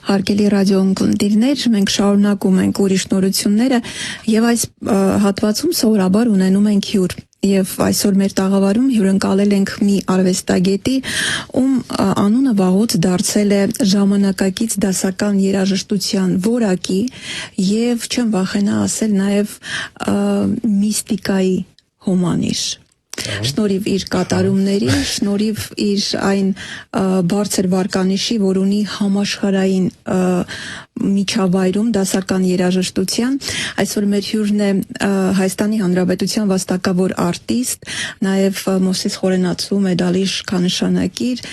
Հարգելի ռադիոընկերներ, մենք շարունակում ենք ուրիշ նորությունները եւ այս հատվածում սովորաբար ունենում ենք հյուր։ Եվ այսօր մեր տաղավարում հյուրընկալել ենք մի արվեստագետի, ում անունը վաղուց դարձել է ժամանակակից դասական երաժշտության որակի եւ չեմ վախենա ասել նաեւ միստիկայի հոմանիշ։ Շնորհիվ իր կատարումների, շնորհիվ իր այն բարձր վարկանիշի, որ ունի համաշխարհային միջավայրում դասական երաժշտության, այսօր մեր հյուրն է Հայաստանի Հանրապետության վաստակավոր արտիստ, նաև Մովսես Խորենացու մեդալի շքանշանակիր,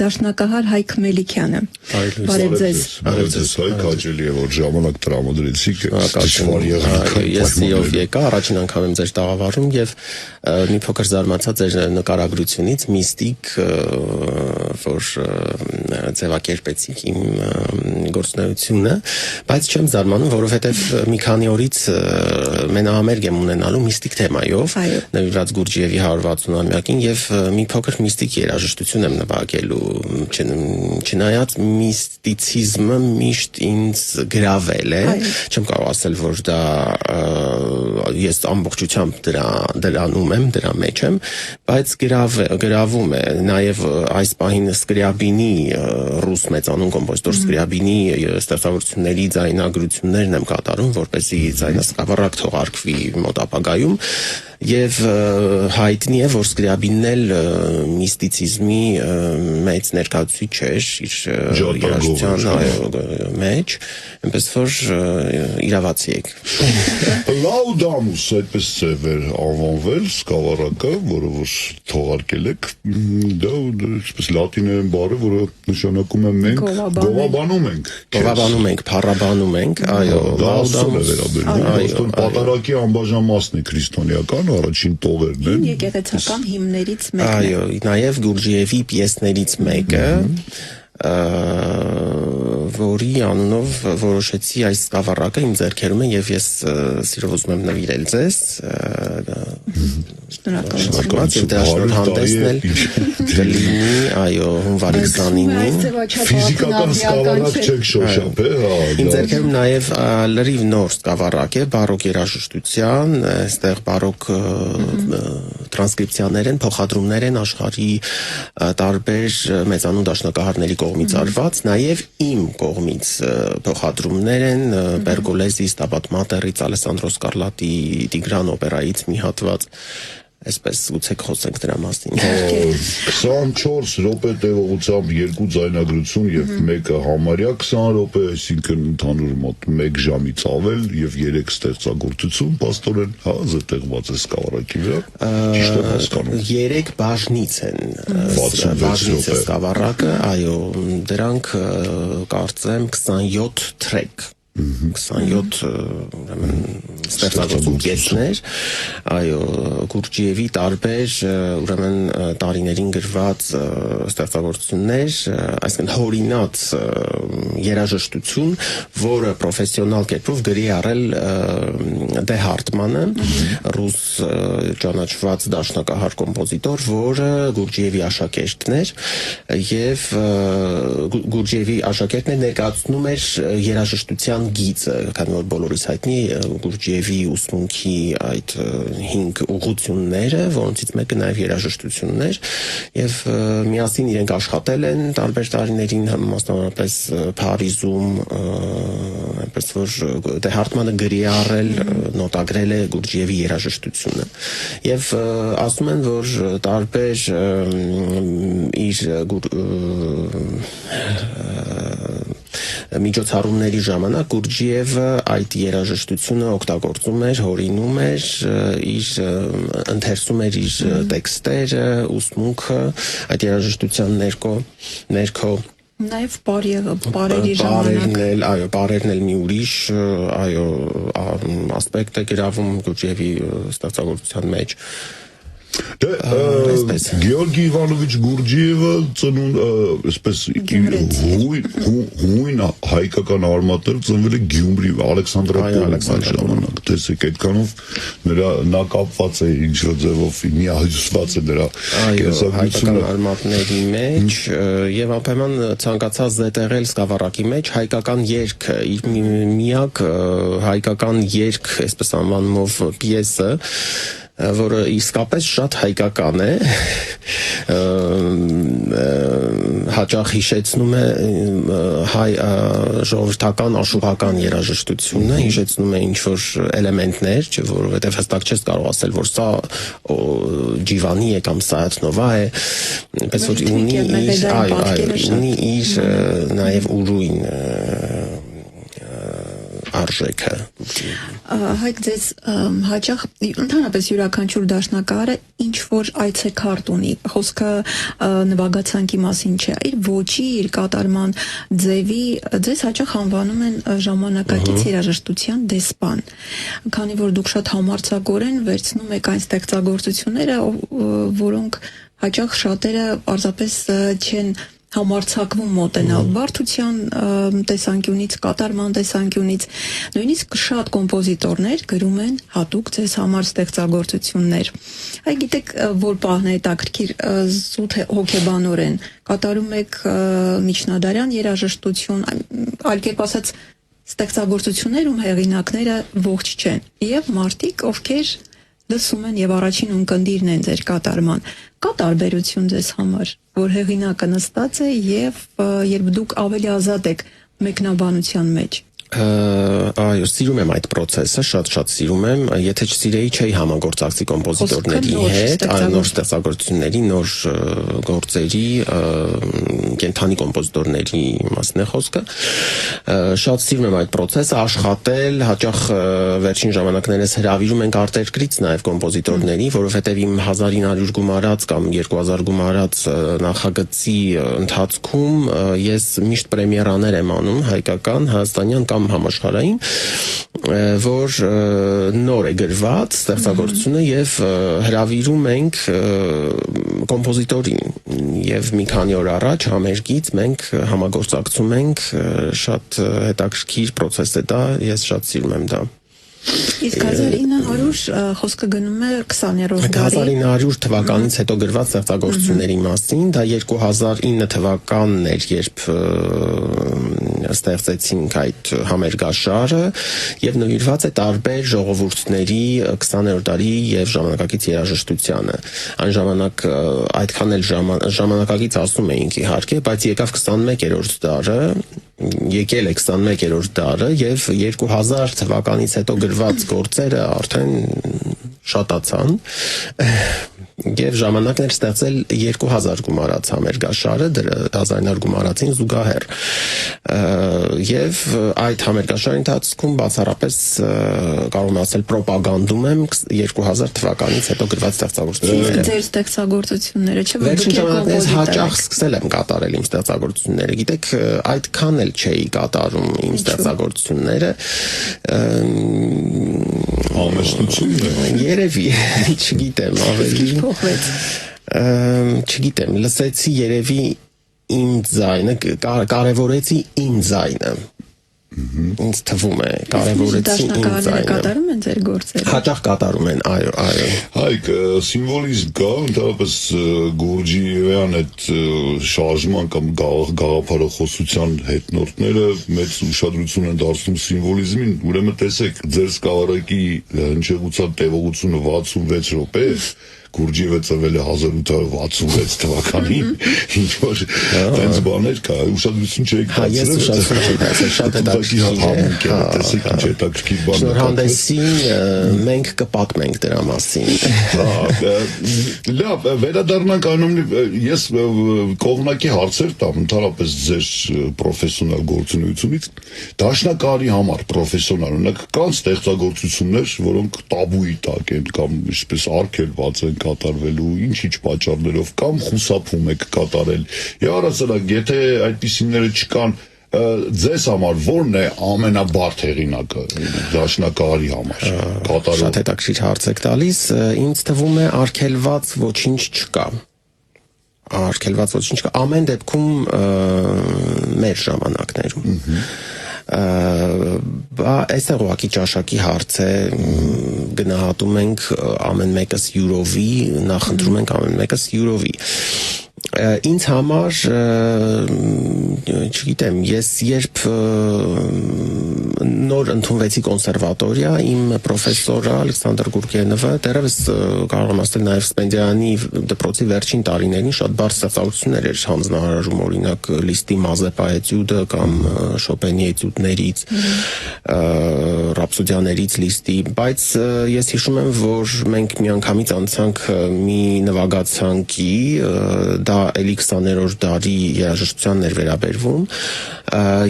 դաշնակահար Հայկ Մելիքյանը։ Բարև ձեզ։ Բարև ձեզ, Հայկ, հաճելի է, որ ժամանակ տրամադրեցիք։ Ես իով եկա, առաջին անգամ եմ ձեր տաղավարում եւ մի փոքր զարմացա ձեր նկարագրությունից, միստիկ, որ ձևակերպեցիք իմ գործունեությունը, բայց չեմ զարմանում, որովհետև մի քանի օրից մենահամերգ եմ ունենալու միստիկ թեմայով, նվիրված Գուրջիևի 160-ամյակին եւ մի փոքր միստիկ երաժշտություն եմ նվագելու, չնայած միստիցիզմը միշտ ինձ գրավել է, չեմ կարող ասել, որ դա ես ամբողջությամբ դրանում եմ, դրա մեջ եմ, բայց գրավում է նաև այս պահին Սկրյաբինի ռուս մեծանուն կոմպոզիտոր Սկրյաբինի ստեղծագործությունների ձայնագրություններն եմ կատարում, որպեսզի ձայնասկավառակ թողարկվի մոտ ապագայում եւ հայտնի է, որ Սկրյաբինն էլ միստիցիզմի մեծ ներկայացուցիչ էր իր երաժշտության մեջ, այնպես որ իրավացի եք։ Լաուդամուս այդպես էր անվանվել սկավառակը, որը որ թողարկել եք, դա ինչպես լատիներեն բառը, որը նշանակում է մենք գովաբանում ենք։ Գովաբանում ենք, փառաբանում ենք, այո, լաուդամուս, պատարակի անբաժանմասն է քրիստոնեական առաջին տողերն են։ Եկեղեցական հիմներից մեկն է։ Այո, նաև Գուրջիևի պիեսներից մեկը, որի անունով որոշեցի այս սկավառակը իմ ձեռքերում է եւ ես սիրով ուզում եմ նվիրել ձեզ։ Շնորհակալություն։ Դրա շնորհանդեսն էլ կլինի, այո, հունվարի 29-ին։ Ֆիզիկական սկավառակ չեք շոշափել, հա։ Իմ ձեռքերում նաև լրիվ նոր սկավառակ է, բարոկ երաժշտության, այստեղ բարոկ տրանսկրիպցիաներ են, փոխադրումներ են աշխարհի տարբեր մեծանուն դաշնակահարների կողմից արված, նաև իմ կողմից փոխադրումներ են Պերգոլեզի, Ստաբատ Մատերից, Ալեսանդրո Սկարլատի Տիգրան օպերայից մի հատված, այսպես գուցե խոսենք դրա մասին։ 24 րոպե տևողությամբ երկու ձայնագրություն եւ մեկը համարյա 20 րոպե, այսինքն ընդհանուր մոտ 1 ժամից ավել եւ 3 ստեղծագործություն, պաստորեն, հա, զտեղված է սկավառակի վրա։ Ճիշտ եմ հասկանում։ 3 բաժնից են սկավառակը, այո, դրանք կարծեմ 27 թրեք 27 ստեղծագործություն պիեսներ, այո, Գուրջիևի տարբեր ուրեմն տարիներին գրված ստեղծագործություններ, այսինքն հորինած երաժշտություն, որը պրոֆեսիոնալ կերպով գրի առել Դե Հարտմանը, ռուս ճանաչված դաշնակահար կոմպոզիտոր, որը Գուրջիևի աշակերտն էր եւ Գուրջիևի աշակերտն ներկայացնում էր երաժշտության գիծը, քանի որ բոլորիս հայտնի Գուրջիևի ուսմունքի այդ 5 ուղղությունները, որոնցից մեկը նաև երաժշտությունն էր, եւ միասին իրենք աշխատել են տարբեր տարիներին, մասնավորապես Փարիզում, այնպես որ Դե Հարտմանը գրի առել, նոտագրել է Գուրջիևի երաժշտությունը։ Եվ ասում են, որ տարբեր իր միջոցառումների ժամանակ Գուրջիևը այդ երաժշտությունը օգտագործում էր, հորինում էր, իր ընթերցում էր իր տեքստերը, ուսմունքը, այդ երաժշտության ներքո Նաև բարերի ժամանակ։ Այո, բարերն էլ մի ուրիշ, այո, ասպեկտ է գրավում Գուրջիևի ստեղծագործության մեջ։ Գեորգի Իվանովիչ Գուրջիևը ծնուն այսպես հույն հայկական արմատներ ծնվել է Գյումրի Ալեքսանդրապոլի ժամանակ տեսեք այդքանով նա կապված է ինչ-որ ձևով միահյուսված է նրա հայկական արմատների մեջ եւ ապայման ցանկացած զետեղել սկավառակի մեջ հայկական երգը իր միակ հայկական երգ այսպես անվանումով պիեսը որը իսկապես շատ հայկական է հաճախ հիշեցնում է հայ ժողովրդական աշխուհական երաժշտությունը հիշեցնում է ինչ-որ էլեմենտներ որովհետև հստակ չես կարող ասել որ սա ջիվանի է կամ սայաթնովա է պես որ ունի իր նաև ուրույն արժեքը Հայկ ձեզ հաճախ ընդհանրապես յուրաքանչյուր դաշնակահարը ինչ որ այցեքարտ ունի խոսքը նվագացանկի մասին չէ իր ոճի իր կատարման ձևի ձեզ հաճախ անվանում են ժամանակակից երաժշտության դեսպան քանի որ դուք շատ համարձակորեն վերցնում եք այն ստեղծագործությունները որոնք հաճախ շատերը պարզապես չեն համարձակվում մոտենալ բարդության տեսանկյունից, կատարման տեսանկյունից, նույնիսկ շատ կոմպոզիտորներ գրում են հատուկ ձեզ համար ստեղծագործություններ։ Այ գիտեք, որ պահն է հետաքրքիր զուտ հոգեբանորեն կատարում եք միջնադարյան երաժշտություն, այլ կերպ ասած ստեղծագործություններ, ում հեղինակները ողջ չեն, եւ մարդիկ, ովքեր լսում են եւ առաջին ունկնդիրն են ձեր կատարման։ Կա տարբերություն ձեզ համար, որ հեղինակը նստած է եւ երբ դուք ավելի ազատ եք մեկնաբանության մեջ։ Այո, սիրում եմ այդ process-ը, շատ սիրում եմ, եթե չսիրեի չէի համագործակցի կոմպոզիտորների հետ, այլ նոր ստեղծագործությունների, նոր գործերի, կենթանի կոմպոզիտորների մասն է խոսքը։ Շատ սիրում եմ այդ process-ը, աշխատել, հաճախ վերջին ժամանակներս հրավիրում ենք արտերկրից նաև կոմպոզիտորների, որովհետև իմ 1900 գումարած կամ 2000 գումարած նախագծի ընթացքում ես միշտ պրեմիերաներ եմ անում հայկական, հայաստանյան կամ համաշխարհային, որ նոր է գրված ստեղծագործությունը եւ հրավիրում ենք կոմպոզիտորին եւ մի քանի օր առաջ համերգից մենք համագործակցում ենք շատ հետաքրքիր process է դա, ես շատ սիրում եմ դա։ Իսկ 1900 խոսքը գնում է 20-րդ դարի 1900 թվականից հետո գրված ստեղծագործությունների մասին, դա 2009 թվականն էր, երբ ստեղծեցինք այդ համերգաշարը եւ նվիրված է տարբեր ժողովուրդների 20-րդ դարի եւ ժամանակակից երաժշտությանը։ Այն ժամանակ այդքան էլ ժամանակակից ասում էինք իհարկե, բայց եկավ 21-րդ դարը, եկել է 21-րդ դարը եւ 2000 թվականից հետո գրված գործերը արդեն շատացան եւ ժամանակն էր ստեղծել 2000 գումարած համերգաշարը 1900 գումարածին զուգահեռ եւ այդ համերգաշարի ընթացքում բացառապես կարող եմ ասել պրոպագանդում եմ 2000 թվականից հետո գրված ստեղծագործությունները ձեր ստեղծագործությունները չէ՞ որ վերջին ժամանակներս հաճախ սկսել եմ կատարել իմ ստեղծագործությունները գիտեք այդքան էլ չէի կատարում իմ ստեղծագործությունները ամեստությունն երևի չգիտեմ ավելի չգիտեմ լսեցի երևի իմ ձայնը կարևորեցի իմ ձայնը ինձ թվում է կարևորեցի իմ ձայնը կատարում են ձեր գործերը հաճախ կատարում են այո Հայկ սիմվոլիզմ կա ընդհանրապես Գուրջիևյան այդ շարժման կամ գաղափարախոսության հետնորդները մեծ ուշադրություն են դարձնում սիմվոլիզմին ուրեմն տեսեք ձեր սկավառակի հնչեղության տևողությունը 66 րոպե Գուրջիևը ծնվել է 1866 թվականին, ինչ որ տենց բաներ կա, ուշադրություն չեք դարձրել։ Ես ուշադրություն չեմ դարձրել, շատ հետաքրքիր է, տեսեք ինչ հետաքրքիր բան է։ Շնորհանդեսին մենք կպատմենք դրա մասին։ Լավ, վերադառնանք անոնիմի, ես կողմնակի հարցեր տամ ընդհանրապես ձեր պրոֆեսիոնալ գործունեությունից, դաշնակահարի համար պրոֆեսիոնալ, օրինակ կան ստեղծագործություններ, որոնք տաբուի տակ են կամ ինչպես արգելված են կատարվելու, ինչ պատճառներով կամ խուսափում եք կատարել։ Եվ առասարակ, եթե այդպիսիները չկան, Ձեզ համար ո՞րն է ամենաբարդ հեղինակը դաշնակահարի համար։ Շատ հետաքրքիր հարց եք տալիս, ինձ թվում է արգելված ոչինչ չկա։ Արգելված ոչինչ չկա ամեն դեպքում մեր ժամանակներում։ Այստեղ ուղղակի ճաշակի հարց է, գնահատում ենք ամեն մեկս յուրովի, նախընտրում ենք ամեն մեկս յուրովի։ Ինձ համար, չգիտեմ, ես երբ նոր ընդունվեցի կոնսերվատորիա, իմ պրոֆեսորը Ալեքսանդր Գուրգենովը, դեռևս կարող եմ ասել նաև Սպենդիարյանի դպրոցի վերջին տարիներին շատ բարձր ստեղծագործություններ էր հանձնարարում, օրինակ Լիստի Մազեպա էտյուդը կամ Շոպենի էտյուդներից, Ռապսոդիաներից Լիստի, բայց ես հիշում եմ, որ մենք միանգամից անցանք մի նվագացանկի, դա էլի 20-րդ դարի երաժշտությանն էր վերաբերվում,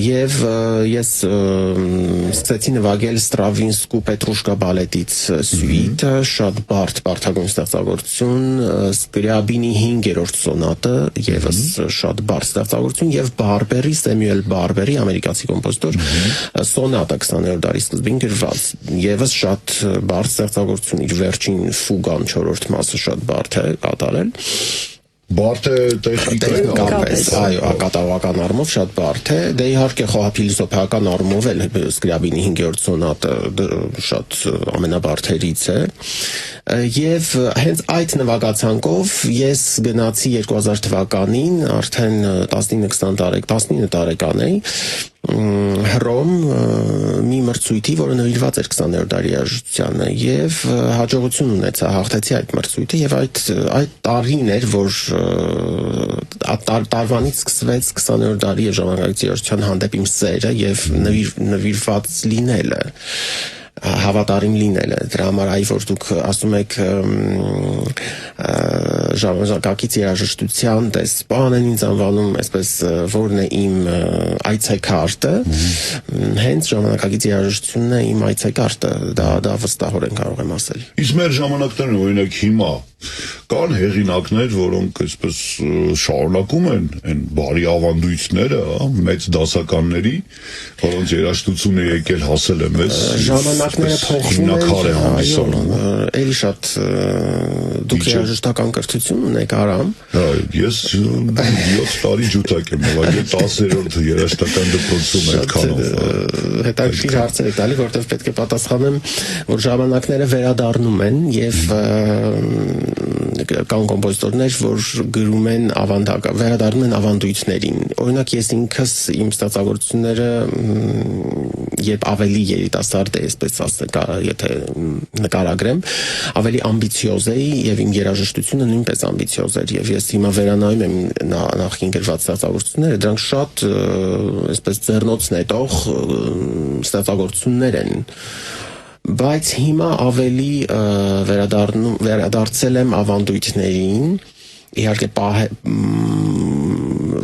եւ ես սկսեցի նվագել Ստրավինսկու Պետրուշկա բալետից սյուիտը, շատ բարդագույն ստեղծագործություն, Սկրյաբինի 5-րդ սոնատը, եւս շատ բարդ ստեղծագործություն, եւ Բարբերի, Սեմյուել Բարբերի, ամերիկացի կոմպոզիտոր, սոնատը 20-րդ դարի սկզբին գրված, եւս շատ բարդ ստեղծագործություն, իր վերջին ֆուգան 4-րդ մասը շատ բարդ է կատարել։ Բարդ է տեխնիկապես, այո, կատաղական առումով շատ բարդ է, դե իհարկե խոհափիլիսոփայական առումով էլ Սկրյաբինի 5-րդ սոնատը շատ ամենաբարդերից է, եւ հենց այդ նվագացանկով ես գնացի 2000 թվականին, արդեն 19 տարեկան էի, Հռոմ մի մրցույթի, որը նվիրված էր 20-րդ դարի երաժշտությանը, եւ հաջողություն ունեցա, հաղթեցի այդ մրցույթը, եւ այդ տարին էր, որ տարվանից սկսվեց 20-րդ դարի եւ ժամանակակից երաժշտության հանդեպ իմ սերը եւ նվիրված լինելը, հավատարիմ լինելը, դրա համար այ որ դուք ասում եք ժամանակակից երաժշտության դեսպան են ինձ անվանում, այսպես որն է իմ այցեքարտը, հենց ժամանակակից երաժշտությունն է իմ այցեքարտը, դա վստահորեն կարող եմ ասել։ Իսկ մեր ժամանակներն օրինակ հիմա կան հեղինակներ, որոնք այսպես շարունակում են այն բարի ավանդույթները, մեծ դասականների, որոնց երաժշտությունը եկել հասել է մեզ ժամանակները փոխվում են, էլի շատ դուք երաժշտական կրթություն ունեք, Արամ։ Ես 7 տարի ջութակ եմ նվագել 10-րդ երաժշտական դպրոցում այդքանով։ Հետաքրքիր հարցեր եք տալի, որտեղ պետք է պատասխանեմ, որ ժամանակները վերադառնում են եւ կան կոմպոզիտորներ, որ գրում են վերադառնում են ավանդույթներին։ Օրինակ ես ինքս իմ ստեղծագործությունները երբ ավելի երիտասարդ էի, այսպես ասենք, եթե նկարագրեմ, ավելի ամբիցիոզ էի եւ իմ երաժշտությունը նույնպես ամբիցիոզ էր եւ ես հիմա վերանայում եմ նախին գրված ստեղծագործությունները, դրանք շատ այսպես ձեռնոց նետող ստեղծագործություններ են, բայց հիմա ավելի վերադարձել եմ ավանդույթներին, իհարկե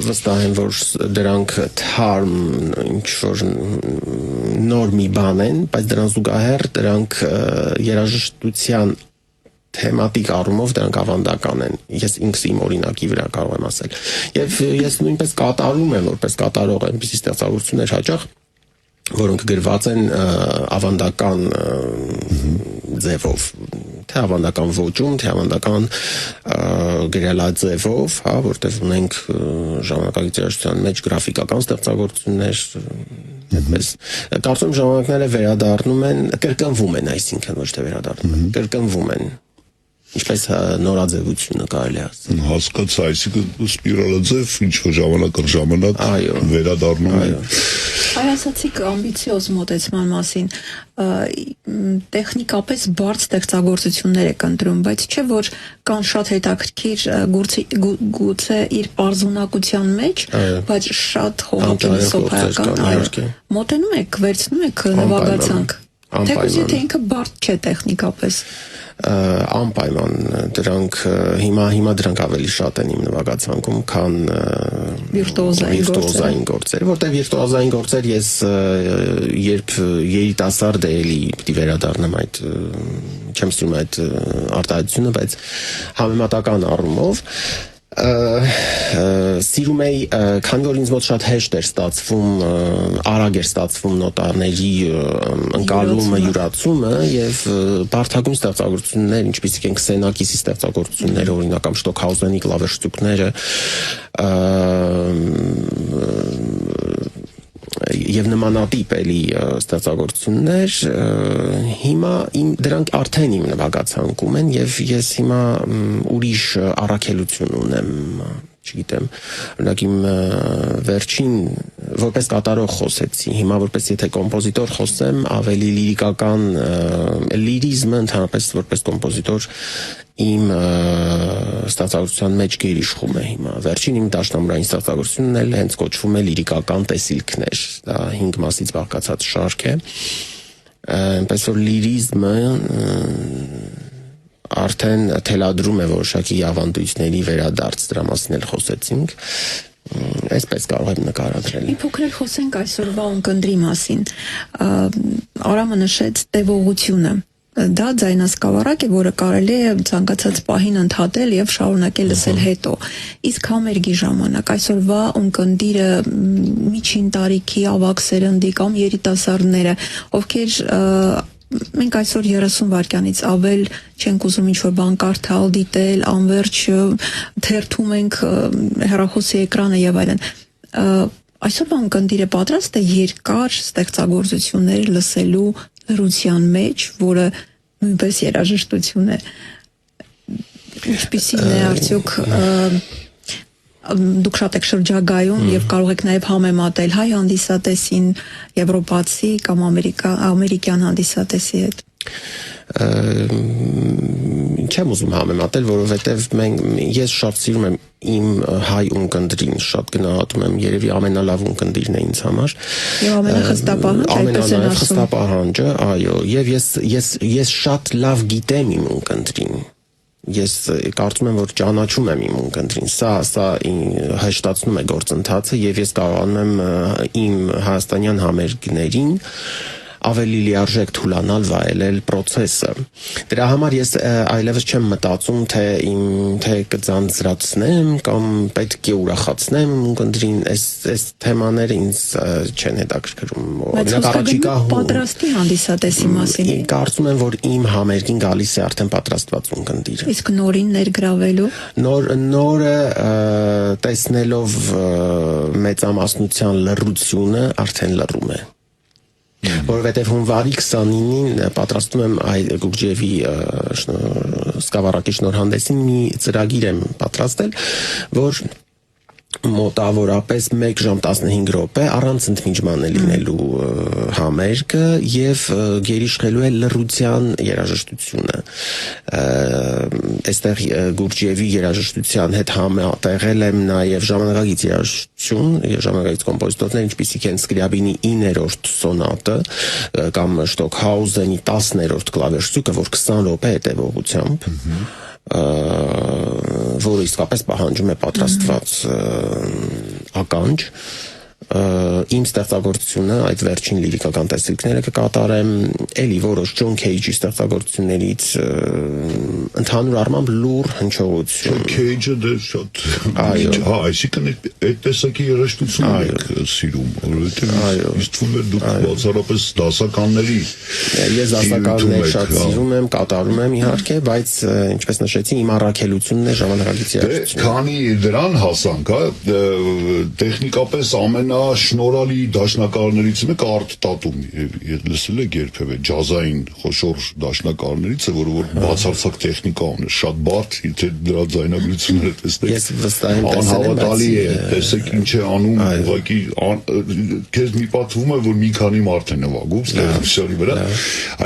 վստահ եմ, որ դրանք թարմ ինչ-որ նոր մի բան են, բայց դրան զուգահեռ դրանք երաժշտության թեմատիկ առումով դրանք ավանդական են, ես ինքս իմ օրինակի վրա կարող եմ ասել, եւ ես նույնպես կատարում եմ, որպես կատարող այնպիսի ստեղծագործություններ հաճախ, որոնք գրված են ավանդական ձևով, թե ավանդական ոճում, թե ավանդական գրելաձևով, հա, որտեղ ունենք ժամանակակից երաժշտության մեջ գրաֆիկական ստեղծագործություններ, այդպես։ Կարծում եմ ժամանակները վերադառնում են, կրկնվում են, այսինքն ոչ թե վերադառնում են, կրկնվում են։ Ինչպես նորաձևությունը կարելի ասել։ Հասկացա, այսինքն սպիրալաձև ինչ-որ ժամանակ առ ժամանակ վերադառնում է։ Ասացիք ամբիցիոզ մոտեցման մասին, տեխնիկապես բարդ ստեղծագործություններ եք ընտրում, բայց չէ որ կան շատ հետաքրքիր գուցե իր պարզունակության մեջ, բայց շատ խոհափիլիսոփայական, մոտենում եք, վերցնում եք նվագացանք, թեկուզ եթե ինքը բարդ չէ տեխնիկապես։ Անպայման դրանք հիմա դրանք ավելի շատ են իմ նվագացանկում, քան վիրտուոզային գործեր, որտեղ վիրտուոզային գործեր ես երբ երիտասարդ էի պիտի վերադառնամ այդ չեմ սիրում այդ արտահայտությունը, բայց համեմատական առումով սիրում էի, քանի որ ինձ մոտ շատ հեշտ էր ստացվում, արագ էր ստացվում նոտարների ընկալումը, յուրացումը եւ բարդագույն ստեղծագործություններ, ինչպիսիք են Քսենակիսի ստեղծագործությունները, օրինակ կամ Շտոքհաուզենի կլավեշտուկները, եւ նմանատիպ էլի ստեղծագործություններ հիմա դրանք արդեն իմ նվագացանկում են եւ ես հիմա ուրիշ առաքելություն ունեմ, չգիտեմ, օրինակ իմ վերջին որպես կատարող խոսեցի, հիմա որպես եթե կոմպոզիտոր խոսեմ, ավելի լիրիկական լիրիզմը ընդհանրապես որպես կոմպոզիտոր իմ ստեղծագործության մեջ գերիշխում է հիմա։ Վերջին իմ դաշնամուրային ստեղծագործությունն էլ հենց կոչվում է լիրիկական տեսիլքներ, դա 5 մասից բաղկացած շարք է։ Այնպես որ լիրիզմը արդեն թելադրում է որոշակի ավանդույթների վերադարձ, դրա մասին էլ խոսեցինք։ Այսպես կարող եմ նկարագրել։ Մի փոքր էլ խոսենք այսօրվա ունկնդրի մասին։ Արամը նշեց տևողությունը։ Դա ձայնասկավառակ է, որը կարելի է ցանկացած պահին ընդհատել եւ շարունակել լսել հետո։ Իսկ համերգի ժամանակ այսօրվա ունկնդիրը միջին տարիքի ավագ սերնդի կամ երիտասարդները, ովքեր մենք այսօր 30 վայրկյանից ավել չենք ուզում ինչ-որ բան կարդալ, դիտել, անverջ թերթում ենք հեռախոսի էկրանը եւ այլն։ Այսօրվա ունկնդիրը պատրաստ է երկար ստեղծագործություններ լսելու լրության մեջ, որը նույնպես երաժշտություն է։ Ինչպիսին է արդյոք դուք շատ եք շրջագայում եւ կարող եք նաեւ համեմատել հայ հանդիսատեսին եվրոպացի կամ ամերիկյան հանդիսատեսի հետ։ Չեմ ուզում համեմատել, որովհետև ես շատ սիրում եմ իմ հայ ունկնդրին, շատ գնահատում եմ, երևի ամենալավ ունկնդիրն է ինձ համար։ Եվ ամենախստապահանջը, այդպես են ասում։ Խստապահանջը, այո, եւ ես շատ լավ գիտեմ իմ ունկնդրին։ Ես կարծում եմ, որ ճանաչում եմ իմ ունկնդրին։ Սա հեշտացնում է գործընթացը եւ ես կարողանում եմ իմ հայաստանյան համերգներին ավելի լիարժեք թուլանալ վայելել process-ը։ Դրա համար ես այլևս չեմ մտածում, թե կձանձրացնեմ կամ պետք է ուրախացնեմ ունկնդրին, այս թեմաները ինձ չեն հետաքրքրում։ Բայց առաջիկա պատրաստի հանդիսատեսի մասին։ Կարծում եմ, որ իմ համերգին գալիս է արդեն պատրաստված ունկնդիրը։ Իսկ նորին ներգրավելու։ Նորը տեսնելով մեծամասնության լռությունը արդեն լռում է։ Որովհետև հունվարի 29-ին պատրաստում եմ Գուրջիևի սկավառակի շնորհանդեսին մի ծրագիր եմ պատրաստել, որ մոտավորապես 1 ժամ 15 րոպե առանց ընդմիջման է լինելու համերգը եւ գերիշխելու է լռության երաժշտությունը։ Այստեղ Գուրջիևի երաժշտության հետ համատեղել եմ նաեւ ժամանակակից երաժշտություն, ժամանակակից կոմպոզիտորներ, ինչպիսիք են Սկրյաբինի 9-րդ սոնատը կամ Շտոքհաուզենի 10-րդ կլավեշտուկը, որ 20 րոպե է տևողությամբ։ Որը իսկապես պահանջում է պատրաստված ականջ, իմ ստեղծագործությունը, այդ վերջին լիրիկական տեսիլքները կկատարեմ, էլի որոշ Ջոն Քեյջի ստեղծագործություններից ընդհանուր առմամբ լուր հնչողություն։ Քեյջը դե շատ այսինքն այդ տեսակի երաժշտությունն եք սիրում, որովհետև ինձ թվում է դուք բացառապես դասականների։ Ես դասականներ շատ սիրում եմ, կատարում եմ իհարկե, բայց ինչպես նշեցի, իմ առաքելությունն է ժամանակակից երաժշտություն։ Քանի դրան հասանք, տեխնիկապես ամենաշնորհալի դաշնակարներից մեկը Արտ Տատում, լսել եք երբևէ ջազային խոշոր դաշնակարներից է, որը որ բացարձակ տեխնիկա ունի, շատ բարդ, եթե դրա ձայնագրությունները տեսնեք։ Ես վստահ եմ, անհավատալի է, տեսեք ինչ է անում, ուղղակի քեզ մի պատվում է, որ մի քանի մարդ է նվագում ստեղծարի վրա։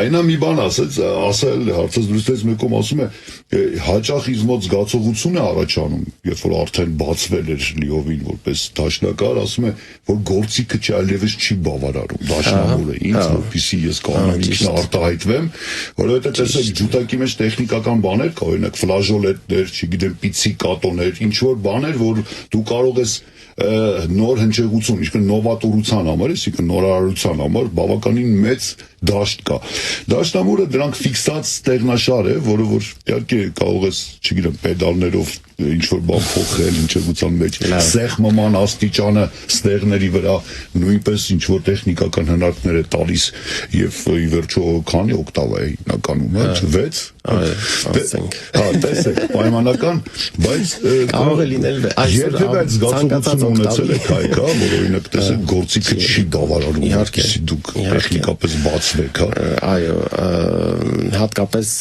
Այնա մի բան ասել հարցած դուրս մեկում ասում է հաճախ ինձ մոտ զգացողություն է առաջանում, երբ որ արդեն բացվել էր լիովին որպես դաշնակար, ասում է, որ գործիքը այլևս չի բավարարում դաշնամուրը ինձ, որպեսզի ես կարողանամ ինքն արտահայտվեմ, որովհետև տեսեք ջութակի մեջ տեխնիկական բաներ կա, օրինակ ֆլաժոլետներ, չգիտեմ, պիցի կատոներ, ինչ որ բաներ, որ դու կարող ես նոր հնչեղություն, ինչքան նովատորության համար, այսինքն նորարարության համար բավականին մեծ դաշտ կա։ Դաշնամուրը դրանք ֆիքսած տեղնաշար է, որը որ իհարկե կարող ես, չգիտեմ, պեդալներով ինչ որ բան փոխել, ինչեգուցան մեջ սեղմման աստիճանը ստեղների վրա նույնպես ինչ որ տեխնիկական հնարքներ է տալիս եւ ի վերջո քանի օկտավ է հիմնականում, 6 Հա, տեսեք, պայմանական, բայց կարող է լինել երբևէ այդ զգացողությունը ունեցել եք հայք, հա, որ օրինակ տեսեք գործիքը չի բավարարում, որպեսզի դուք տեխնիկապես բացվեք, հա։ Այո, հատկապես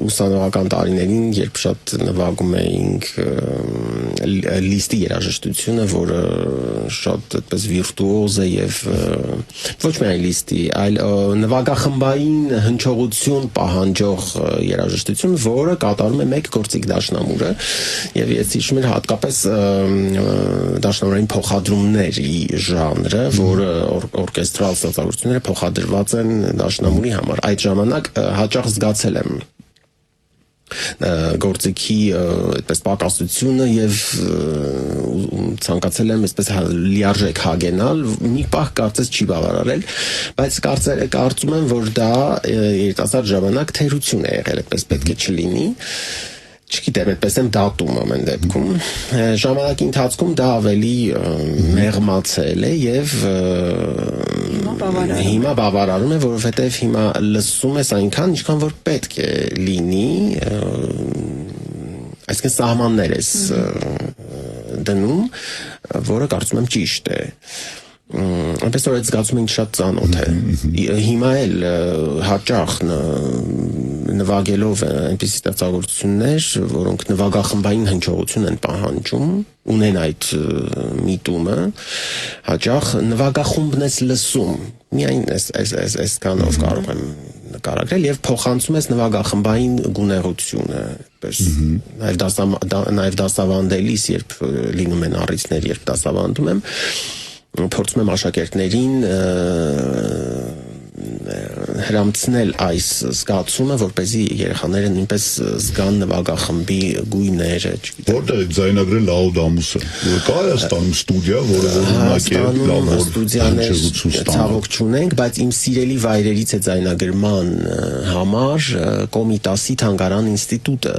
ուսանողական տարիներին, երբ շատ նվագում էինք լիստի երաժշտությունը, որը շատ այդպես վիրտուոզ է եւ ոչ միայն լիստի, այլ նվագախմբային հնչողություն պահանջող երաժշտություն, որը կատարում է մեկ գործիք դաշնամուրը եւ ես հիշում եմ հատկապես դաշնամուրային փոխադրումների ժանրը, որը օրկեստրալ ստեղծագործությունները փոխադրված են դաշնամուրի համար։ Այդ ժամանակ հաճախ զգացել եմ գործիքի այդպես պակասությունը եւ ցանկացել եմ այսպես լիարժեք հագենալ, մի պահ կարծես չի բավարարել, բայց կարծում եմ, որ դա երիտասարդ ժամանակ թերություն է եղել, այդպես պետք է չլինի։ Չգիտեմ, այդպես եմ դատում ամեն դեպքում։ Ժամանակի ընթացքում դա ավելի մեղմացել է եւ հիմա բավարարում է, որովհետեւ հիմա լսում ես այնքան, ինչքան որ պետք է լինի, այսինքն սահմաններ ես դնում, որը կարծում եմ ճիշտ է։ Այնպես որ այդ զգացումը ինձ շատ ծանոթ է։ Հիմա էլ հաճախ նվագելով այնպիսի ստեղծագործություններ, որոնք նվագախմբային հնչողություն են պահանջում, ունեն այդ միտումը, հաճախ նվագախումբն ես լսում, միայն այսքանով կարող եմ նկարագրել եւ փոխանցում ես նվագախմբային գունեղությունը, այդպես նաեւ դասավանդելիս, երբ լինում են առիթներ, երբ դասավանդում եմ, փորձում եմ աշակերտներին հրամցնել այս զգացումը, որպեսզի երեխաները նույնպես զգան նվագախմբի գույները, չգիտեմ։ Որտեղ եք ձայնագրել Լաուդամուսը։ Կա Հայաստանում ստուդիա, որը օրինակ է լավ ստուդիաներ ցավոք չունենք, բայց իմ սիրելի վայրերից է ձայնագրման համար Կոմիտասի թանգարան ինստիտուտը։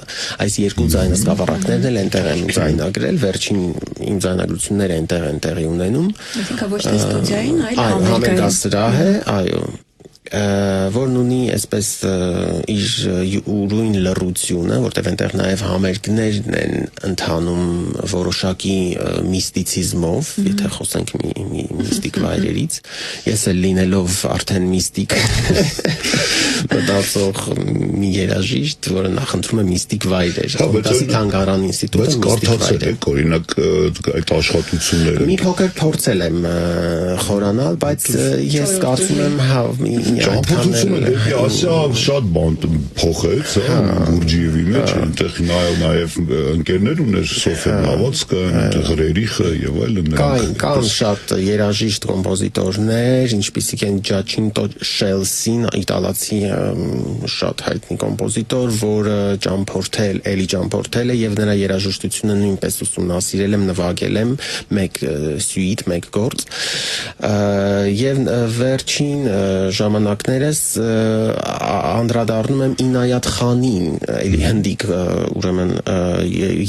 Այս երկու ձայնասկավառակներն էլ այնտեղ են ձայնագրել, վերջին իմ ձայնագրությունները այնտեղ են տեղի ունենում։ Այսինքն ոչ թե ստուդիային, այլ համերգասրահ է, այո, որն ունի այսպես իր ուրույն լռությունը, որտեղ այնտեղ նաև համերգներն են ընթանում որոշակի միստիցիզմով, եթե խոսենք մի միստիկ վայրերից, ես էլ լինելով արդեն միստիկ մտածող մի երաժիշտ, որը նախընտրում է միստիկ վայրեր, Կոմիտասի թանգարան ինստիտուտը միստիկ վայր է։ Օրինակ այդ աշխատությունները մի փոքր փորձել եմ խորանալ, բայց ես կարծում եմ Ճամփորդությունը դեպի Ասիա շատ բան փոխեց, Գուրջիևի մեջ, այնտեղ նաև ընկերներ ուներ, Սոֆեն Նավացկը, այնտեղ Ռերիխը եւ այլն։ Կան շատ երաժիշտ կոմպոզիտորներ, ինչպիսիք են Ջաչինտո Շելսին, իտալացի շատ հայտնի կոմպոզիտոր, որը էլի ճամփորդել է եւ նրա երաժշտությունը նույնպես ուսումնասիրել եմ, նվագել եմ մեկ սյուիտ, մեկ գործ։ Եվ վերջին ժամանակներս անդրադառնում եմ Ինայաթ Խանին, էլի հնդիկ ուրեմն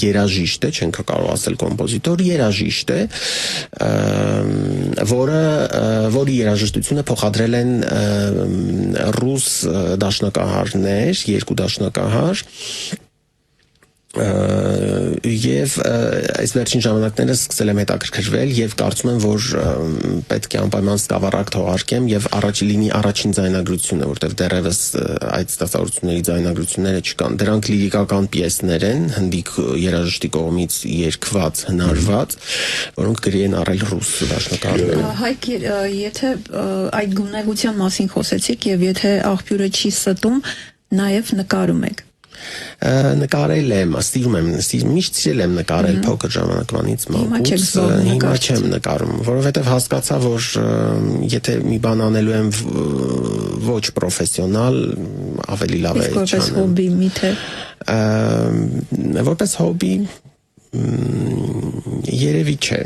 երաժիշտ է, չենք կարող ասել կոմպոզիտոր, երաժիշտ է, որի երաժշտությունը փոխադրել են ռուս դաշնակահարներ, երկու դաշնակահար, եւ այս վերջին ժամանակներս սկսել եմ հետաքրքրվել եւ կարծում եմ, որ պետք է անպայման սկավառակ թողարկեմ եւ առաջին ձայնագրությունը, որտեղ դեռևս այդ ստեղծագործությունների ձայնագրությունները չկան։ Դրանք լիրիկական պիեսներ են, հնդիկ երաժշտի կողմից երգված, հնարված, որոնք գրի են առել ռուս դաշնակահարները։ Հայկ, եթե այդ գունեղության մասին խոսեցիք եւ եթե աղբյուրը չի ստում, նաեւ նկարում եք։ Նկարել եմ, միշտ սիրել եմ նկարել փոքր ժամանակվանից մանկուց, հիմա չեմ նկարում, որովհետև հասկացա, որ եթե մի բան անելու եմ ոչ պրոֆեսիոնալ, ավելի լավ է չանեմ։ Որպես հոբի, միթե։ Որպես հոբի, Երևի չէ։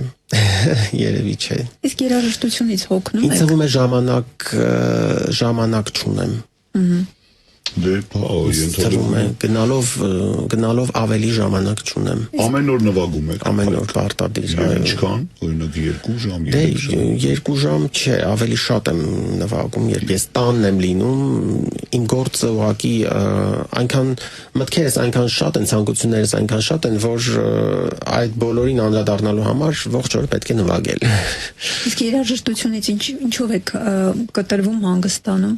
Երևի չէ։ Իսկ երաժշտությունից հոգնում Ինձ թվում է ժամանակ չունեմ։ Դե, Թվում է գնալով ավելի ժամանակ չունեմ։ ամեն օր նվագում եք։ Ամեն օր պարտադիր։ Ինչքան, օրինակ 2 ժամ, Դե 3 2 ժամ չէ, ավելի շատ եմ նվագում, երբ ես տանն եմ լինում, իմ գործը ուղղակի այնքան մտքերս այնքան շատ են, ցանկություններս այնքան շատ են, որ այդ բոլորին անդրադառնալու համար ողջ օրը պետք է նվագել։ Իսկ երաժշտությունից ինչով եք կտրվում հանգստանում։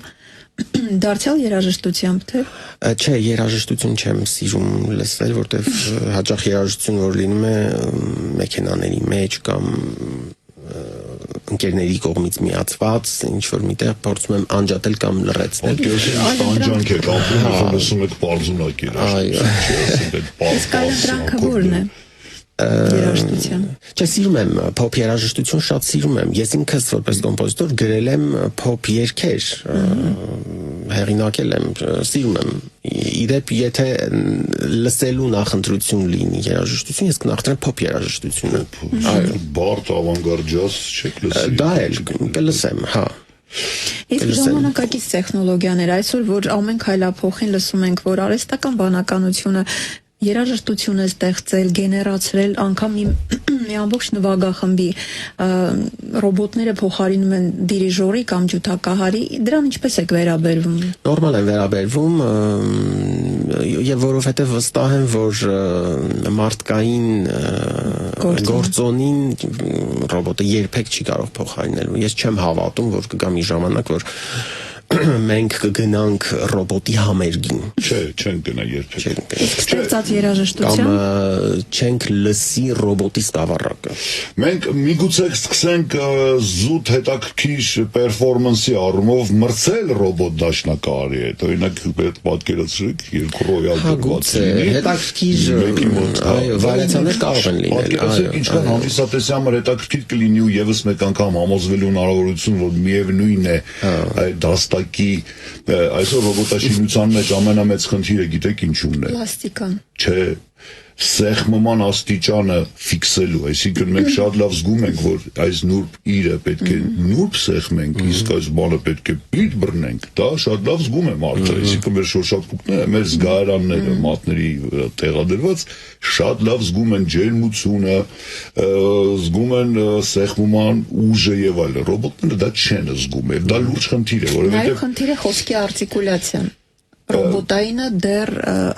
Դարձյալ երաժշտությամբ թե։ Չէ, երաժշտություն չեմ սիրում լսել, որտեվ հաճախ երաժշտություն որ լինում է մեքենաների մեջ կամ ընկերների կողմից միացված, ինչ որ միտեղ փորձում եմ անջատել կամ լռեցնել։ Տանջանք եք ապրում, լսում եք պարզունակ երաժշտություն։ Իսկ այլընտրանքը ո՞րն է։ Երաժշտության։ Չէ, սիրում եմ փոփ երաժշտություն, շատ սիրում եմ։ Ես ինքս որպես կոմպոզիտոր գրել եմ փոփ երգեր, հեղինակել եմ, սիրում եմ։ Իդեպ եթե լսելու նախընտրություն լինի երաժշտություն, ես կնախընտրեմ փոփ երաժշտությունը։ Այո, բարդ ավանգարդ ջազ չեք լսի։ Դա էլ կլսեմ, հա։ Իսկ ժամանակակից տեխնոլոգիաներ այսօր որ ամեն քայլափոխին լսում ենք, որ արհեստական բանականությունը երաժշտություն է ստեղծել, գեներացրել անգամ մի ամբողջ նվագախմբի ռոբոտները փոխարինում են դիրիժորի կամ ջութակահարի, դրան ինչպես եք վերաբերվում։ Նորմալ եմ վերաբերվում, եւ որովհետեւ վստահ եմ, որ մարդկային գործոնին ռոբոտը երբեք չի կարող փոխարինել։ Ես չեմ հավատում, որ կգա մի ժամանակ, որ մենք կգնանք ռոբոտի համերգին։ Չէ, չենք գնա երբեք։ Ստեղծած երաժշտության կամ չենք լսի ռոբոտի սկավառակը։ Մենք միգուցե սկսենք զուտ հետաքրքիր պերֆորմանսի առումով մրցել ռոբոտ դաշնակահարի հետ։ Օրինակ պատկերացրեք 2 ռոյալ դրված։ Հետաքրքիր վարիացիաներ կարող են լինել։ Պատկերացրեք ինչքան հանդիսատեսի համար հետաքրքիր կլինի ու եւս մեկ անգամ համոզվելու հնարավորություն, որ միևնույն է այսօր ռոբոտաշինության մեջ ամենամեծ խնդիրը գիտեք ինչու՞մն է։ Պլաստիկան։ Չէ, սեղմման աստիճանը ֆիքսելու, այսինքն մենք շատ լավ զգում ենք, որ այս նուրբ իրը պետք է նուրբ սեղմենք, իսկ այս բանը պետք է պիտ բռնենք, դա շատ լավ զգում է մարդը, այսինքն մեր շոշափուկները, մեր զգայարանները մատների տեղադրված շատ լավ զգում են ջերմությունը, զգում են սեղմման ուժը եւ այլն, ռոբոտները դա չեն զգում, եւ դա լուրջ խնդիր է, որովհետեւ Այո, խնդիրը խոսքի արտիկուլյացիան։ Ռոբոտայինը դեռ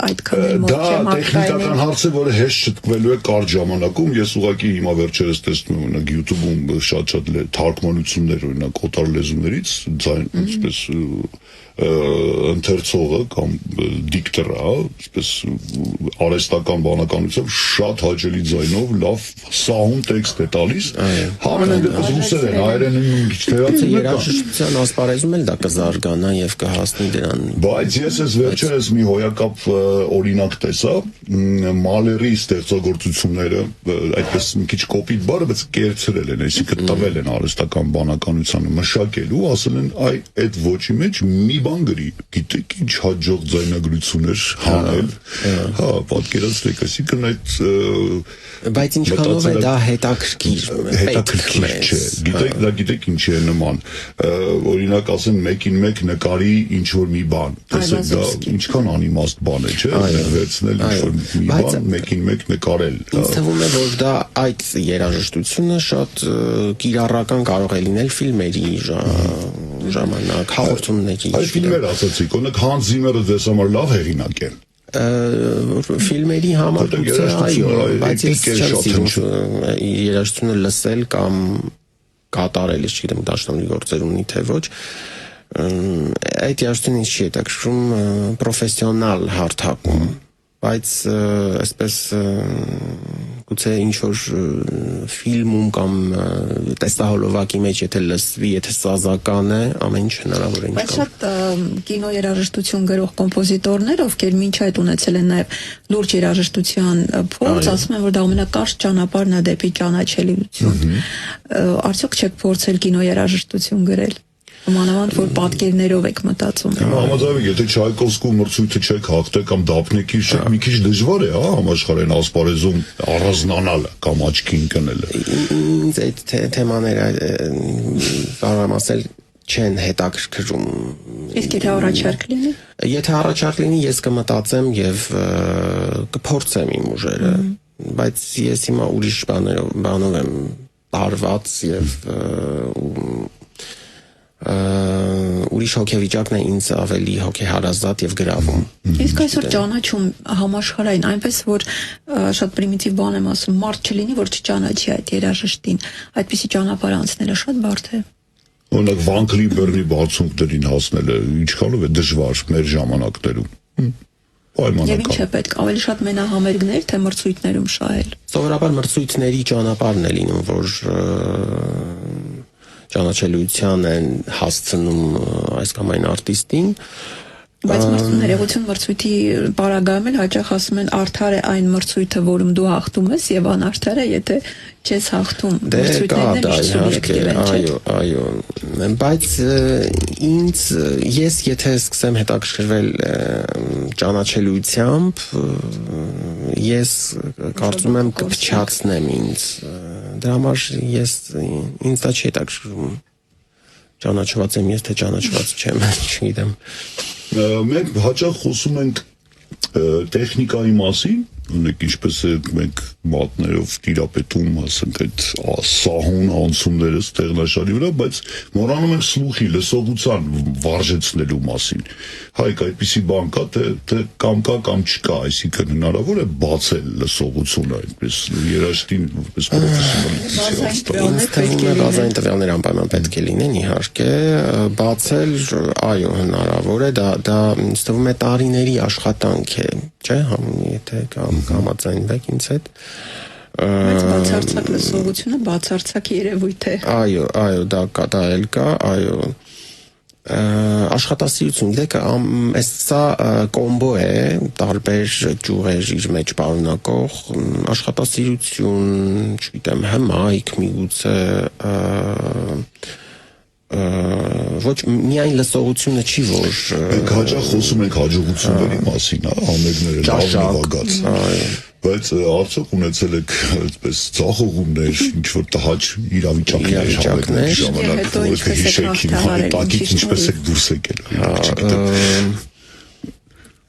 այդքան էլ մոտ չէ Դա տեխնիկական հարց է, որը հեշտ չտկվելու է կարճ ժամանակում։ Ես ուղղակի հիմա վերջերս տեսնում եմ օրինակ YouTube-ում շատ թարգմանություններ օրինակ օտար լեզուներից, ձայն այսպես ընթերցողը կամ դիկտորը, այսպես արհեստական բանականությամբ շատ հաճելի ձայնով լավ սահուն տեքստ է տալիս։ Համենայն դեպս ռուսերեն, հայերենին քիչ թերացել է։ Երաժշտության ասպարեզում էլ դա կզարգանա եւ կհասնի դրան։ Բայց ես ես վերջերս մի հոյակապ օրինակ տեսա Մալերի ստեղծագործությունները, այդպես մի քիչ կոպիտ բառը, բայց կերցրել են, այսինքն տվել են արհեստական բանականությանը մշակելու, ասել են այ այդ ոչի մեջ մի բան գրի, գիտեք ինչ հաջող ձայնագրություններ հանել, հա, պատկերացրեք, այսինքն այդ բայց ինչքանով է դա հետաքրքիր չէ, գիտեք ինչի է նման, օրինակ ասեն մեկին մեկ նկարի ինչ որ մի բան, տեսեք դա ինչքան անիմաստ բան է, չէ, վերցնել ինչ-որ մի բան, մեկին մեկ նկարել։ Ինձ թվում է, որ դա այդ երաժշտությունը շատ կիրառական կարող է լինել ֆիլմերի ժամանակ, հաղորդումների։ Այդ ֆիլմեր ասացիք, օրինակ Հանս Զիմերը ձեզ համար լավ հեղինակ է։ Ֆիլմերի համար գուցե այո, բայց ես չեմ սիրում երաժշտությունը լսել կամ կատարել, չգիտեմ, դաշնամուրի գործեր ունի թե ոչ։ Այդ երաժշտությունը չի հետաքրքրում պրոֆեսիոնալ հարթակում, բայց այսպես գուցե ինչ-որ ֆիլմում կամ տեսահոլովակի մեջ եթե լսվի, եթե սազական է, ամեն ինչ հնարավոր է։ Բայց շատ կինոերաժշտություն գրող կոմպոզիտորներ, ովքեր մինչ այդ ունեցել են նաև լուրջ երաժշտության փորձ, ասում են, որ դա ամենակարճ ճանապարհն է դեպի ճանաչելիություն։ Արդյոք չեք փորձել կինոերաժշտություն գրել։ Մանավանդ որ պատկերներով եք մտածում։ Համաձայն, եթե Չայկովսկու մրցույթը չեք հաղթել կամ Դափնեկի չեք, մի քիչ դժվար է, հա, համաշխարհային ասպարեզում առանձնանալը կամ աչքի ընկնելը։ Ինձ այդ թեմաները կարող եմ ասել չեն հետաքրքրում։ Իսկ եթե առաջարկ լինի։ Եթե առաջարկ լինի, ես կմտածեմ եւ կփորձեմ իմ ուժերը, բայց ես հիմա ուրիշ բանով եմ տարված եւ ուրիշ հոգեվիճակն է ինձ ավելի հոգեհարազատ եւ գրավում։ Իսկ այսօր ճանաչում համաշխարհային, այնպես որ շատ պրիմիտիվ բան եմ ասում, մարդ չլինի, որ չճանաչի այդ երաժշտին, այդպիսի ճանապարհ անցնելը շատ բարդ է։ Օրինակ Վանկլիբերնի բացունքներին հասնելը ինչքանով է դժվար մեր ժամանակներում։ Եվ ինչ է պետք, ավելի շատ մենահամերգներ, թե մրցույթներում շահել։ Սովորաբար մրցույթների ճանապարհն է լինում, որ ճանաչելիության են հասցնում այս կամ այն արտիստին։ Բայց ներողություն մրցույթի պարագայում էլ հաճախ ասում են արդար է այն մրցույթը, որում դու հաղթում ես, եւ անարդար է, եթե չես հաղթում։ Մրցույթներն էլ սուբյեկտիվ են, չէ՞։ Այո, բայց ինձ ես եթե սկսեմ հետաքրքրվել ճանաչելիությամբ, ես կարծում եմ կփչացնեմ ինձ։ Դրա համար ինձ դա չի հետաքրքրում։ Ճանաչված եմ ես, թե ճանաչված չեմ, չգիտեմ։ Մենք հաճախ խոսում ենք տեխնիկայի մասին, ունենք ինչպես է մենք մատներով տիրապետում, ասենք այդ սահուն անցումները ստեղնաշարի վրա, բայց մոռանում ենք սլուխի, լսողության վարժեցնելու մասին։ Հայկ այդպիսի բան կա, թե կամ կա կամ չկա, այսինքն հնարավոր է բացել լսողությունը այնպես երաժշտին որպես պրոֆեսիոնալ։ Բազային տվյալներ անպայման պետք է լինեն, իհարկե, բացել, այո, հնարավոր է, դա ինձ թվում է տարիների աշխատանք է, չէ՞, եթե համաձայնվեք ինձ հետ։ Բայց բացարձակ լսողությունը բացարձակ երևույթ է։ Այո, դա էլ կա, այո։ Աշխատասիրություն, գիտեք, սա կոմբո է, տարբեր ճյուղեր իր մեջ պարունակող, աշխատասիրություն, չգիտեմ, հմայք, միգուցե ոչ միայն լսողությունը չի, որ մենք հաճախ խոսում ենք հաջողությունների մասին, համերգները լավ նվագած, բայց արդյոք ունեցել եք այդպես ծախողումներ, ինչ որ տհաճ իրավիճակներ ժամանակ, որը կհիշեք իմ տակից ինչպես եք դուրս եկել, չգիտեմ։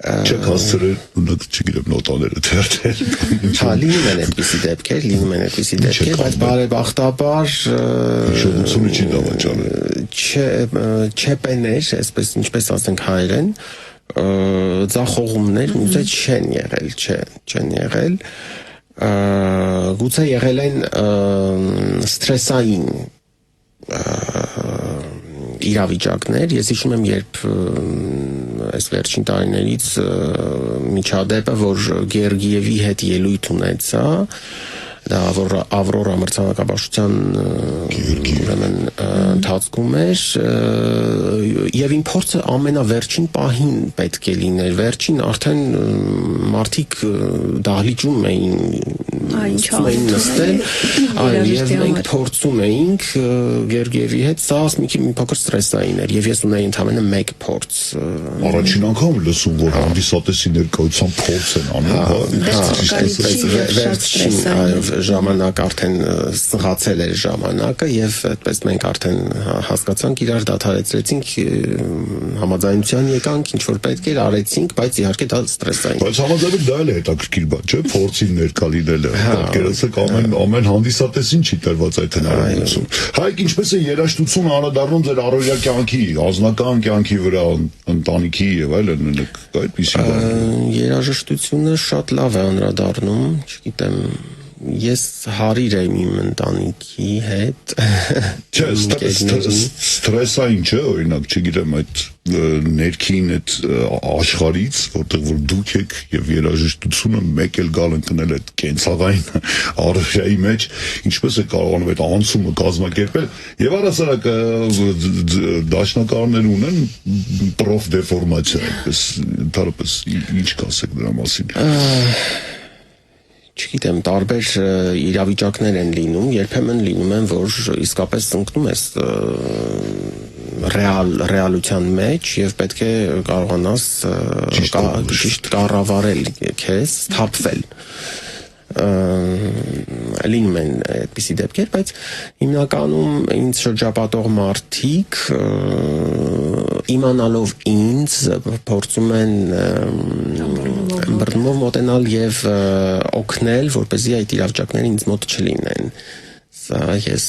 Չեք հասցրել, չգիտեմ, նոտաները թերթել։ Լինում են այդպիսի դեպքեր, բայց բարեբախտաբար հիշողությունը չի դավաճանել։ Չեպեներ, այսպես ինչպես ասենք հայերեն, ձախողումներ գուցե չեն եղել, գուցե եղել են սթրեսային իրավիճակներ, ես հիշում եմ, երբ այս վերջին տարիներից միջադեպը, որ Գերգիևի հետ ելույթ ունեցա, դա Ավրորա մրցանակաբաշխության ուրեմն ընթացքում էր, եւ իմ փորձը ամենավերջին պահին պետք է լիներ, վերջին արդեն մարդիկ դահլիճում էին նստել, եւ մենք փորձում էինք Գերգիևի հետ, սա մի փոքր ստրեսային էր, եւ ես ունեի ընդամենը մեկ փորձ։ Առաջին անգամ լսում, որ հանդիսատեսի ներկայությամբ փորձ են անում, վերջին ժամանակ արդեն սղացել էր ժամանակը եւ այդպես մենք արդեն հասկացանք, իրար դադարեցրեցինք, համաձայնության եկանք, ինչ որ պետք էր արեցինք, բայց իհարկե դա ստրեսային։ Բայց համաձայնեք դա էլ է հետաքրքիր բան, չէ՞, փորձին ներկա լինելը։ Պատկերացեք ամեն հանդիսատեսին չի տրված այդ հնարավորություն։ Հայք ինչպես է երաժշտությունը անդրադառնում ձեր առօրյա կյանքի, անձնական կյանքի վրա, ընտանիքի եւ այլն, այդպիսի բան։ Երաժշտությունը շատ լավ է անդրադառնում, չգիտեմ, ես հարիր եմ իմ ընտանիքի հետ։ Չէ, ստրեսային չէ, օրինակ, չգիտեմ, այդ ներքին այդ աշխարից, որտեղ որ դուք եք եւ երաժշտությունը մեկ էլ գալ ընկնել այդ կենցաղային առօրյայի մեջ, ինչպես է կարողանում այդ անցումը կազմակերպել եւ առասարակ դաշնակարներ ունեն պրոֆ դեֆորմացիա, այդպես ընդհանրապես ինչ կասեք դրա մասին։ Չգիտեմ, տարբեր իրավիճակներ են լինում, երբեմն լինում են, որ իսկապես ընկնում ես ռեալության մեջ եւ պետք է կարողանաս ճիշտ կառավարել քեզ, թափվել լինում են այդպիսի դեպքեր, բայց հիմնականում ինձ շրջապատող մարդիկ իմանալով ինձ փորձում են բռնումով մոտենալ եւ օգնել, որպեսզի այդ իրավիճակները ինձ մոտ չլինեն։ Սա ես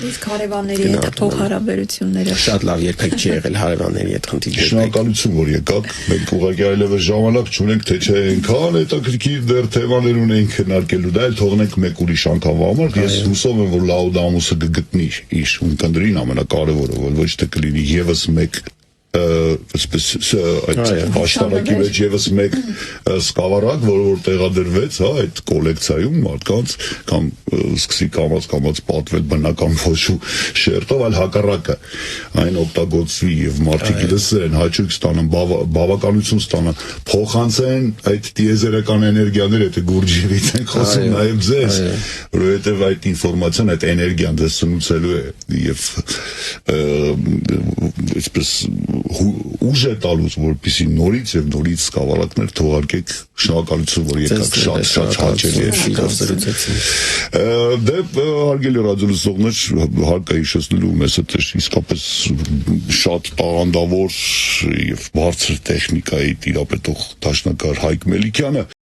իսկ հարևանների հետ փոխհարաբերությունները շատ լավ երբեք չի եղել հարևանների հետ խնդիր։ Շնորհակալություն, որ եկաք։ Մենք ուղղակի այլևս ժամանակ չունենք, թե չէ այնքան հետաքրքիր դեռ թեմաներ ունենք քննարկելու, դա էլ թողնենք մեկ ուրիշ անգամվա համար։ Ես հուսով եմ, որ Լաուդամուսը կգտնի իր ունկնդրին ամենակարևորը, որ ոչ թե կլինի եւս մեկ այսպես այդ աշտարակի մեջ եւս մեկ սկավառակ, որ տեղադրվեց, հա, այդ կոլեկցիայում մարդկանց կամ սկսի կամած պատվել բնական փոշու շերտով, այլ հակառակը այն օգտագործվի եւ մարդիկ լսեն, հաճույք ստանան, բավականություն ստանան, փոխանցեն այդ դիեզերական էներգիաները, թե գուրջիվից են խոսում նաեւ ձեզ, որովհետեւ այդ ինֆորմացիան, այդ էներգիան ձեզ սնուցելու է եւ այսպես ուժ է տալուց, որպեսզի նորից եւ նորից սկավառակներ թողարկեք։ Շնորհակալություն, որ եկաք, շատ հաճելի է։ Դե հարգելի ռադիոլսողներ, հարկ է հիշեցնելու մեզ հետ իսկապես շատ տաղանդավոր եւ բարձր տեխնիկայի տիրապետող դաշնակահար Հայկ Մելիքյանը